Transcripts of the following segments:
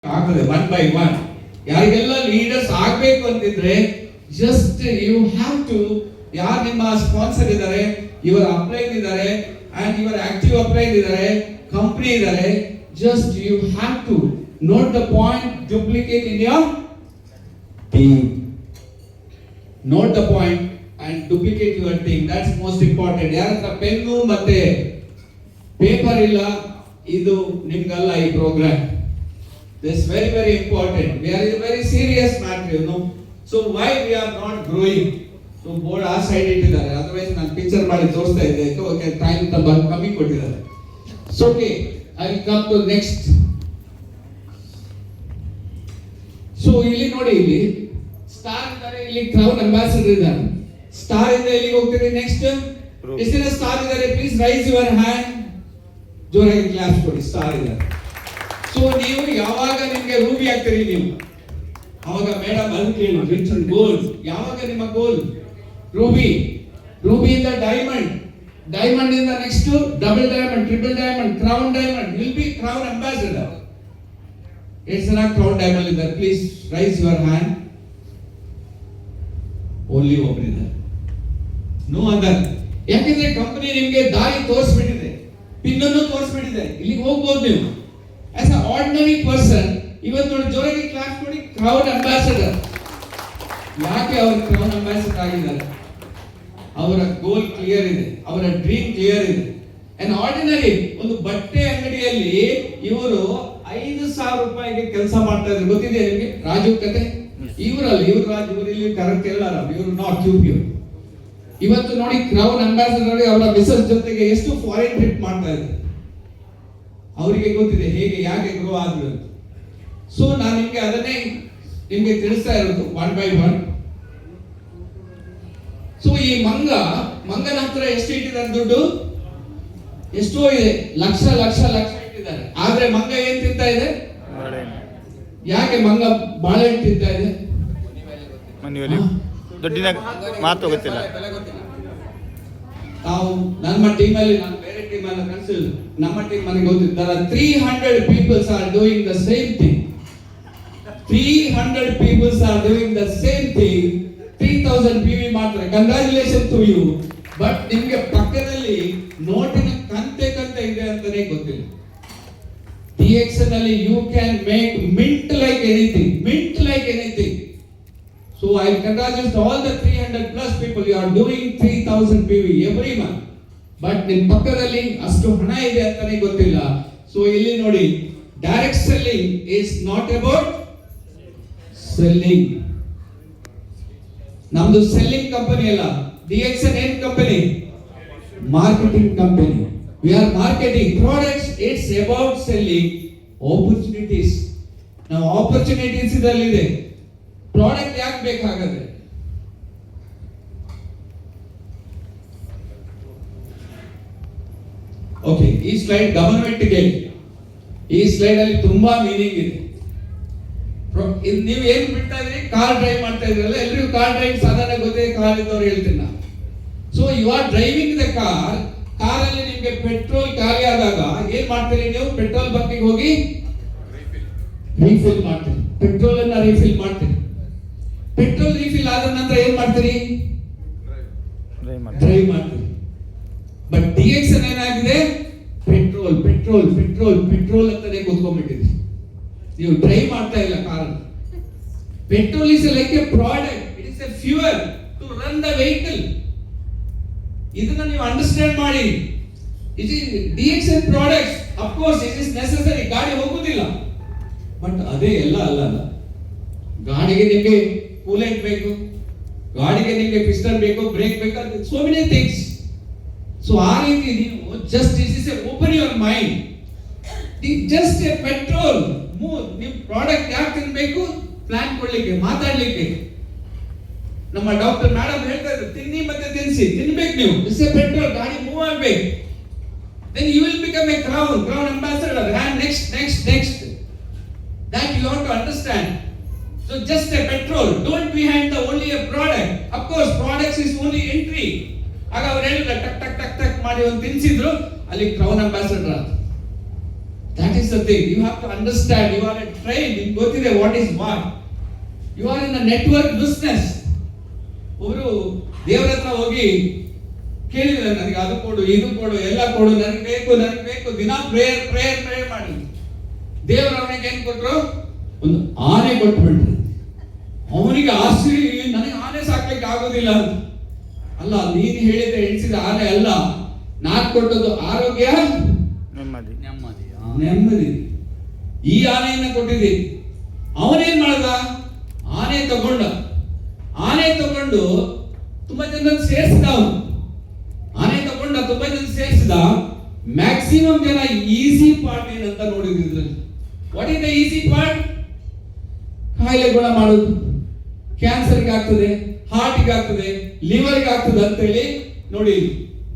ಆಗ್ತದೆ one by one. ಯಾರಿಗೆಲ್ಲ leaders ಆಗ್ಬೇಕು ಅಂತಿದ್ರೆ ಜಸ್ಟ್ ಯು ಹ್ಯಾವ್ ಟು, ಯಾರು ನಿಮ್ಮ ಸ್ಪಾನ್ಸರ್ ಇದ್ದಾರೆ, ಇವರ ಅಪ್ಲೈನ್ ಇದ್ದಾರೆ ಅಂಡ್ ಇವರ ಆಕ್ಟಿವ್ ಅಪ್ಲೈನ್ ಇದ್ದಾರೆ, ಕಂಪನಿ ಇದ್ದಾರೆ, just you have to note the point, duplicate in your team. Note the point and duplicate your team. That's most important. ಯಾರ ಹತ್ರ ಪೆನ್ನು ಮತ್ತೆ ಪೇಪರ್ ಇಲ್ಲ, ಇದು ನಿಮ್ಗಲ್ಲ ಈ program. This is very, very important. We are in a very serious matter, you know. So why we are not growing? So board ಆ side ಇಟ್ಟಿದ್ದಾರೆ, otherwise ನಾನು ಪಿಕ್ಚರ್ ಮಾಡಿ ತೋರಿಸ್ತಾ ಇದ್ದೆ. ಓಕೆ, ಟೈಮ್ ಕಮ್ಮಿ ಕೊಟ್ಟಿದ್ದಾರೆ. So okay, I will come to next. So ಇಲ್ಲಿ ನೋಡಿ, ಇಲ್ಲಿ ಸ್ಟಾರ್ ಇದ್ದಾರೆ, ಇಲ್ಲಿ ಕ್ರೌನ್ ಅಂಬಾಸಿಡರ್ ಇದ್ದಾರೆ. ಸ್ಟಾರ್ ಇಂದ ಎಲ್ಲಿಗೆ ಹೋಗ್ತೀರಿ ನೆಕ್ಸ್ಟ್? ಎಷ್ಟಿನ ಸ್ಟಾರ್ ಇದ್ದಾರೆ? Please raise your hand. ಜೋರಾಗಿ ಕ್ಲಾಪ್ಸ್ ಕೊಡಿ. ಸ್ಟಾರ್ ಇದ್ದಾರೆ. ಸೊ ನೀವು ಯಾವಾಗ ನಿಮ್ಗೆ ರೂಬಿ ಆಗ್ತೀರಿ ನೀವು, ಅವಾಗ ಮೇಡಮ್ ಅದು ಕೇಳು, ರಿಚ್ ಗೋಲ್ಡ್. ಯಾವಾಗ ನಿಮ್ಮ ಗೋಲ್ ರೂಬಿ, ರೂಬಿಯಿಂದ ಡೈಮಂಡ್, ಡೈಮಂಡ್ ಇಂದ next double diamond, triple diamond, crown diamond. Will be crown ambassador. ಎಷ್ಟು ಜನ ಕ್ರೌನ್ ಡೈಮಂಡ್ ಇದ್ದಾರೆ? Please raise your hand. Only ಒಬ್ಬರಿದ್ದಾರೆ, ನೋ ಅದರ್. ಯಾಕಂದ್ರೆ ಕಂಪನಿ ನಿಮ್ಗೆ ದಾರಿ ತೋರಿಸ್ಬಿಟ್ಟಿದೆ, ಪಿನ್ನನ್ನು ತೋರಿಸ್ಬಿಟ್ಟಿದೆ, ಇಲ್ಲಿಗೆ ಹೋಗ್ಬೋದು ನೀವು. ಆಸ್ ಅ ಆರ್ಡಿನರಿ ಪರ್ಸನ್ ಇವತ್ತು ನೋಡಿ, ಜೋರಾಗಿ ಕ್ಲಾಸ್ ಕೊಡಿ. Crown ambassador. ಯಾಕೆ ಅವರು ಕ್ರೌನ್ ಅಂಬಾಸಿಡರ್ ಆಗಿದ್ದಾರೆ? ಅವರ ಗೋಲ್ ಕ್ಲಿಯರ್ ಇದೆ, ಅವರ ಡ್ರೀಮ್ ಕ್ಲಿಯರ್ ಇದೆ. ಅಂಡ್ ಆರ್ಡಿನರಿ ಒಂದು ಬಟ್ಟೆ ಅಂಗಡಿಯಲ್ಲಿ ಇವರು 5,000 ರೂಪಾಯಿಗೆ ಕೆಲಸ ಮಾಡ್ತಾ ಇದ್ರು. ಗೊತ್ತಿದೆ ನಿಮಗೆ ರಾಜು ಕತೆ? ಇವರಲ್ಲ, ಇವರು ರಾಜು, ಇವರು ಇಲ್ಲಿ ಕರೆಕ್ಟ್ ಎಲ್ಲ, ಇವರು ನಾಟ್ ಕ್ಯೂಬ್. ಇವತ್ತು ನೋಡಿ ಕ್ರೌನ್ ಅಂಬಾಸಿಡರ್ ಅವರ ಮಿಸಸ್ ಜೊತೆಗೆ ಎಷ್ಟು ಫಾರಿನ್ ಟ್ರಿಪ್ ಮಾಡ್ತಾ ಇದ್ದಾರೆ. ಅವರಿಗೆ ಗೊತ್ತಿದೆ ಹೇಗೆ, ಯಾಕೆ ಗ್ರೋ ಆದ್ರು ಅಂತ. ಸೊ ನಾನು ನಿಮ್ಗೆ ಅದನ್ನೇ ನಿಮ್ಗೆ ತಿಳಿಸ್ತಾ ಇರೋದು ಒನ್ ಬೈ ಒನ್. ಸೊ ಈ ಮಂಗನ ಹತ್ರ ಎಷ್ಟು ಇಟ್ಟಿದ್ದಾರೆ ದುಡ್ಡು? ಎಷ್ಟೋ ಇದೆ, ಲಕ್ಷ ಲಕ್ಷ ಲಕ್ಷ ಇಟ್ಟಿದ್ದಾರೆ. ಆದ್ರೆ ಮಂಗ ಏನ್ ತಿಂತಾ ಇದೆ? ಯಾಕೆ ಮಂಗ ಬಾಳೆಹಣ್ಣು ತಿಂತಾ ಇದೆ? ದುಡ್ಡಿನ ಮಾತು ಗೊತ್ತಿಲ್ಲ. ನಾವು ನಮ್ಮ ಟೀಮಲ್ಲಿ, ನಾನು ಬೇರೆ ಟೀಮ್ ಅಲ್ಲ ಕನ್ಸಿಲ್ಲ, ನಮ್ಮ ಟೀಮ್ ನನಗೆ ಗೊತ್ತಿದ್ದಾರೆ 300 peoples are doing the same thing. 300 peoples are doing the same thing. 3000 PV ಮಾಡ್ತಾರೆ. Congratulation to you. ಬಟ್ ನಿಮ್ಗೆ ಪಕ್ಕದಲ್ಲಿ ನೋಟಿನ ಕಂತೆ ಇದೆ ಅಂತಾನೆ ಗೊತ್ತಿಲ್ಲ. DXN ಅಲ್ಲಿ you can make mint like anything, mint like anything. So I congratulate all the 300 plus people. You are doing 3000 PV every month. But ನಿಮ್ಮ ಪಕ್ಕದಲ್ಲಿ ಅಷ್ಟು ಹಣ ಇದೆ ಅಂತಾನೆ ಗೊತ್ತಿಲ್ಲ. So ಇಲ್ಲಿ ನೋಡಿ, direct selling is not about selling. ನಮ್ದು ಸೆಲ್ಲಿಂಗ್ ಕಂಪನಿ ಅಲ್ಲ. DXN ಏನ್ company? Marketing company. We are marketing products. It's about selling opportunities. ನಾವು opportunities ಇದರಲ್ಲಿದೆ. ಪ್ರಾಡಕ್ಟ್ ಯಾಕೆ ಬೇಕಾಗತ್ತೆ? ಓಕೆ, ಈ ಸ್ಲೈಡ್ ಗಮನವಿಟ್ಟಿಗೆ. ಈ ಸ್ಲೈಡ್ ಅಲ್ಲಿ ತುಂಬಾ ಮೀನಿಂಗ್ ಇದೆ. ನೀವು ಏನ್ ಬಿಡ್ತಾ ಇದ್ರಿ? ಕಾರ್ ಡ್ರೈವ್ ಮಾಡ್ತಾ ಇದ್ರಲ್ಲ, ಎಲ್ರಿಗೂ ಕಾರ್ ಡ್ರೈವ್ ಸಾಧಾರಣ ಗೊತ್ತಿದೆ, ಕಾರ್ ಇದ್ದವ್ರು ಹೇಳ್ತೀನಿ ನಾನು. So you are driving the car. ಕಾರಲ್ಲಿ ನಿಮ್ಗೆ ಪೆಟ್ರೋಲ್ ಖಾಲಿ ಆದಾಗ ಏನ್ ಮಾಡ್ತೀರಿ ನೀವು? ಪೆಟ್ರೋಲ್ ಬಂಕಿಗೆ ಹೋಗಿ ರೀಫಿಲ್ ಮಾಡ್ತೀರಿ, ಪೆಟ್ರೋಲ್ ಅನ್ನ ರೀಫಿಲ್ ಮಾಡ್ತೀರಿ. ಪೆಟ್ರೋಲ್ ರೀಫಿಲ್ ಆದ ನಂತರ ಏನ್ ಮಾಡ್ತೀರಿ? ಡ್ರೈವ್ ಮಾಡ್ತೀರಿ. ಬಟ್ DXN ಏನಾಗಿದೆ? ಪೆಟ್ರೋಲ್ ಪೆಟ್ರೋಲ್ ಪೆಟ್ರೋಲ್ ಪೆಟ್ರೋಲ್ ಅಂತಾನೆ ಕೂತ್ಕೊಂಡ್ಬಿಟ್ಟಿದೆ. ನೀವು ಡ್ರೈವ್ ಮಾಡ್ತಾ ಇಲ್ಲ car. Petrol is like a product, it is a fuel to run the vehicle. ಇದನ್ನ ನೀವು ಅಂಡರ್ಸ್ಟ್ಯಾಂಡ್ ಮಾಡಿ. It is DXN products. Of course it is necessary. ಗಾಡಿ ಹೋಗುದಿಲ್ಲ, ಬಟ್ ಅದೇ ಎಲ್ಲ ಅಲ್ಲ. ಗಾಡಿಗೆ ನಿಮಗೆ ಕೂಲೆಂಟ್ ಬೇಕು, ಗಾಡಿಗೆ ನಿಮಗೆ ಪಿಸ್ಟನ್ ಬೇಕು, ಬ್ರೇಕ್ ಬೇಕು, ಸೋ ಮೆನಿ ಥಿಂಗ್ಸ್. ಸೊ ಆ ರೀತಿ ನೀವು just this is open your mind. Just A petrol move. ನೀವು ಪ್ರಾಡಕ್ಟ್ ಯಾಕೆ ತಿನ್ಬೇಕು? ಪ್ಲಾನ್ ಕೊಡ್ಲಿಕ್ಕೆ, ಮಾತಾಡ್ಲಿಕ್ಕೆ. ನಮ್ಮ ಡಾಕ್ಟರ್ ಮೇಡಮ್ ಹೇಳ್ತಾ ಇದ್ರು, ತಿನ್ನಿ ಮತ್ತೆ ತಿನ್ಸಿ, ತಿನ್ಬೇಕು ನೀವು. It's a petrol. ಗಾಡಿ ಮೂವ್ ಆಗ್ಬೇಕು. Then you will become a crown ambassador. And next that you want to understand. So just a petrol, don't behind the only a product. Of course products is only entry. ಆಗ ಅವರು ಹೇಳಿದ್ರು ಟಕ್ ಟಕ್ ಟಕ್ ಟಕ್ ಮಾಡಿ ಒಂದು ತಿನ್ಸಿದ್ರು, ಅಲ್ಲಿ crown ambassador. That is the thing. You have to understand. You are a train, ನಿಮ್ಗೆ ಗೊತ್ತಿದೆ what is what. You are in a network business. ಒಬ್ರು ದೇವರ ಹತ್ರ ಹೋಗಿ ಕೇಳಿದ್ರೆ ನನಗೆ ಅದು ಕೊಡು, ಇದು ಕೊಡು, ಎಲ್ಲ ಕೊಡು, ನನಗೆ ಬೇಕು, ದಿನ ಪ್ರೇಯರ್ ಮಾಡಿ. ದೇವರ ಅವನಿಗೆ ಏನ್ ಕೊಟ್ರು? ಒಂದು ಆನೆ ಕೊಟ್ಬಿಟ್ರು. ಅವನಿಗೆ ಆಶ್ಚರ್ಯ, ನನಗೆ ಆನೆ ಸಾಕ್ಲಿಕ್ಕೆ ಆಗೋದಿಲ್ಲ ಅಂತ. ಅಲ್ಲ, ನೀನು ಹೇಳಿದ ಎಣಿಸಿದ ಆನೆ ಅಲ್ಲ, ನಾನ್ ಕೊಟ್ಟದ್ದು ಆರೋಗ್ಯ, ನೆಮ್ಮದಿ. ಈ ಆನೆಯನ್ನ ಕೊಟ್ಟಿದ್ದೀನಿ. ಅವನೇನ್ ಮಾಡ್ದ? ಆನೆ ತಗೊಂಡು ತುಂಬಾ ಜನ ಸೇರಿಸಿದ. ತುಂಬಾ ಜನ ಸೇರಿಸಿದ. ಮ್ಯಾಕ್ಸಿಮಮ್ ಜನ ಈಸಿ ಪಾರ್ಟ್ ಏನಂತ ನೋಡಿದ್ರು. What is the easy part? ಕಾಯಿಲೆ ಗುಣ ಮಾಡೋದು, ಕ್ಯಾನ್ಸರ್ಗೆ ಆಗ್ತದೆ, ಹಾರ್ಟ್ಗೆ ಆಗ್ತದೆ, ಲಿವರ್ಗೆ ಆಗ್ತದೆ ಅಂತ ಹೇಳಿ ನೋಡಿ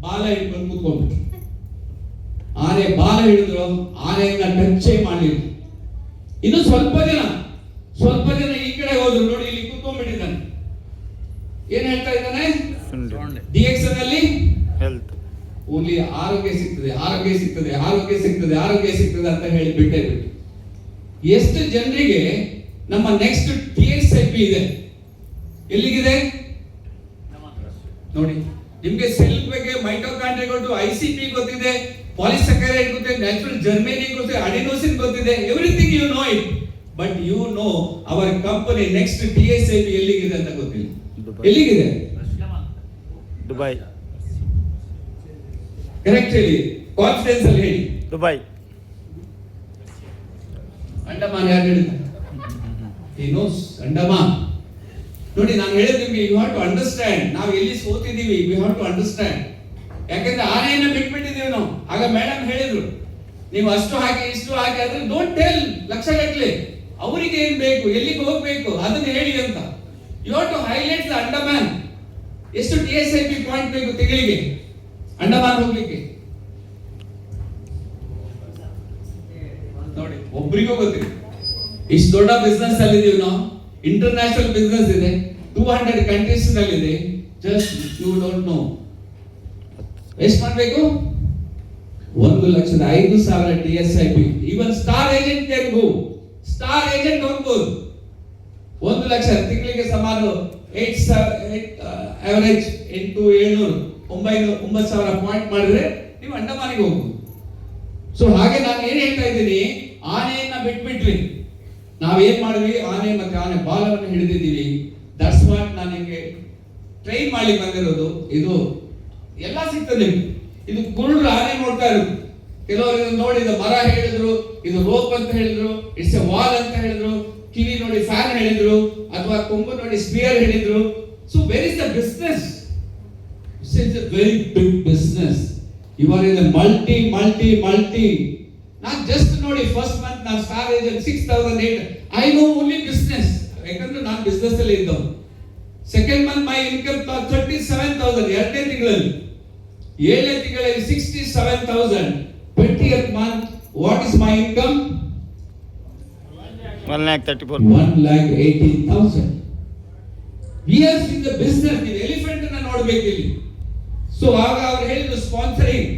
ಬಾಲ ಹಿಡ್ಕೊಂಡು ಕೂತ್ಕೊಂಡ್ಬಿಟ್ರು. ಆನೆ ಬಾಲ ಹಿಡಿದ್ರು, ಆನೆಯನ್ನ ಟಚ್ಚೇ ಮಾಡಲಿಲ್ಲ. ಇನ್ನು ಸ್ವಲ್ಪ ಜನ ಈ ಕಡೆ ಹೋದ್ರು. ನೋಡಿ ಇಲ್ಲಿ ಕೂತ್ಕೊಂಡ್ಬಿಟ್ಟಿದ್ದಾನೆ. ಏನ್ ಹೇಳ್ತಾ ಇದ್ದಾನೆ? DXN ಅಲ್ಲಿ ಹೆಲ್ತ್ ಓನ್ಲಿ ಆರೋಗ್ಯ ಸಿಗ್ತದೆ ಅಂತ ಹೇಳಿ ಬಿಟ್ಟೆ. ಎಷ್ಟು ಜನರಿಗೆ ನಮ್ಮ ನೆಕ್ಸ್ಟ್ TSIP ಇದೆ? ಎಲ್ಲಿಗಿದೆ ನೋಡಿ. ನಿಮ್ಗೆ ಸೆಲ್ ಬಗ್ಗೆ ಮೈಟೋಕಾಂಡ್ರಿಯಾ ICP ಗೊತ್ತಿದೆ, ಪಾಲಿಸ್ಯಾಕರೈಡ್ ಗೊತ್ತಿದೆ, ನ್ಯಾಚುರಲ್ ಜರ್ಮೇನಿ ಗೊತ್ತಿದೆ, ಅಡೆನೋಸಿನ್ ಗೊತ್ತಿದೆ, everything you know it. But you know our company next TSIP ಎಲ್ಲಿಗಿದೆ ಅಂತ ಗೊತ್ತಿಲ್ಲ. ಎಲ್ಲಿಗಿದೆ? ದುಬೈ. ಕರೆಕ್ಟ್ ಹೇಳಿ, ಕಾನ್ಫಿಡೆನ್ಸ್ ಅಲ್ಲಿ ಹೇಳಿ. ದುಬೈ. ಅಂಡಮಾನ್ ಯಾರು ಹೇಳಿದ್ದಾರೆ? He knows Andaman. ನೋಡಿ, ನಾನು ಹೇಳಿದ ನಿಮ್ಗೆ, ಯು ಹ್ಯಾವ್ ಟು ಅಂಡರ್ಸ್ಟ್ಯಾಂಡ್. ನಾವು ಎಲ್ಲಿ ಸೋತಿದ್ದೀವಿ, ವಿ ಹ್ಯಾವ್ ಟು ಅಂಡರ್ಸ್ಟ್ಯಾಂಡ್. ಯಾಕಂದ್ರೆ ಆನೆಯನ್ನ ಬಿಟ್ಬಿಟ್ಟಿದ್ದೀವಿ ನಾವು. ಆಗ ಮೇಡಮ್ ಹೇಳಿದ್ರು, ನೀವು ಅಷ್ಟು ಹಾಕಿ ಇಷ್ಟು ಹಾಕಿ, ಅದ್ರ ಡೋಂಟ್ ಟೆಲ್ ಲಕ್ಷಗಟ್ಟಲೆ. ಅವರಿಗೆ ಏನ್ ಬೇಕು, ಎಲ್ಲಿಗೆ ಹೋಗ್ಬೇಕು ಅದನ್ನ ಹೇಳಿ ಅಂತ. You have to highlight the Andaman. ಎಷ್ಟು TSIP ಪಾಯಿಂಟ್ ಬೇಕು ತಿಂಗಳಿಗೆ ಅಂಡಮಾನ್ ಹೋಗ್ಲಿಕ್ಕೆ? ನೋಡಿ, ಒಬ್ರಿಗೂ ಗೊತ್ತಿಲ್ಲ. ಇಷ್ಟು ದೊಡ್ಡ ಬಿಸ್ನೆಸ್ ಅಲ್ಲಿ ಇದೀವಿ ನಾವು. ಇಂಟರ್ನ್ಯಾಷನಲ್ ಬಿಸ್ನೆಸ್ ಇದೆ, 200 ಕಂಟ್ರೀಸ್ ನಲ್ಲಿ ಇದೆ. Just you don't know. ಎಷ್ಟು ಮಾಡಬೇಕು? 1,05,000 TSIP. Even star agent can go. Star agent ಹೋಗ್ಬೋದು. 1 ಲಕ್ಷ ತಿಂಗಳಿಗೆ ಸುಮಾರು 8 ಅವರೇಜ್ 8,700 ಪಾಯಿಂಟ್ ಮಾಡಿದ್ರೆ ನೀವು ಅಂಡಮಾನಿಗೆ ಹೋಗ್ಬೋದು. ಸೊ ಹಾಗೆ ನಾನು ಏನ್ ಹೇಳ್ತಾ ಇದ್ದೀನಿ, ಆನೆಯನ್ನ ಬಿಟ್ಬಿಟ್ರಿ. ನಾವೇನ್ ಮಾಡಿದ್ವಿ? ಆನೆ ಬಾಲವನ್ನು ಹಿಡಿದಿದ್ದೀವಿ. ದಟ್ಸ್ ವಾಟ್ ನಾನು ನಿಮಗೆ ಟ್ರೈನ್ ಮಾಡಿ ಬಂದಿರೋದು. ಇದು ಎಲ್ಲ ಸಿಗ್ತದೆ ನಿಮ್ಗೆ. ಇದು ಕುರುಡ್ರು ಆನೆ ನೋಡ್ತಾ ಇರೋದು. ಕೆಲವರು ನೋಡಿದ ಮರ ಹೇಳಿದ್ರು, ಇದು ರೋಪ್ ಅಂತ ಹೇಳಿದ್ರು, ಇಟ್ಸ್ ಎ ವಾಲ್ ಅಂತ ಹೇಳಿದ್ರು, ಕಿವಿ ನೋಡಿ ಫ್ಯಾನ್ ಹೇಳಿದ್ರು, ಅಥವಾ ಕೊಂಬು ನೋಡಿ ಸ್ಪಿಯರ್ ಹೇಳಿದ್ರು. So where is the business? It's a very big business. You are in multi. ನಾನು ಜಸ್ಟ್ ನೋಡಿ ಫಸ್ಟ್ ಮಂತ್ ನಾನು star agent 6,800. I know only business, ಯಾಕಂದ್ರೆ ನಾನು ಬಿಸ್ನೆಸ್ ಅಲ್ಲಿ ಇದ್ದವು. ಸೆಕೆಂಡ್ ಮಂತ್ ಮೈ ಇನ್ಕಮ್ 37,000 ಎರಡನೇ ತಿಂಗಳಲ್ಲಿ. 7ನೇ ತಿಂಗಳಲ್ಲಿ 67,000. 20th month what is my income? 1,80,000. We are in the business. ನೀವು ಎಲಿಫೆಂಟ್ ಅನ್ನ ನೋಡ್ಬೇಕು ಇಲ್ಲಿ. ಸೊ ಆಗ ಅವ್ರು ಹೇಳಿದ್ರು ಸ್ಪಾನ್ಸರಿಂಗ್.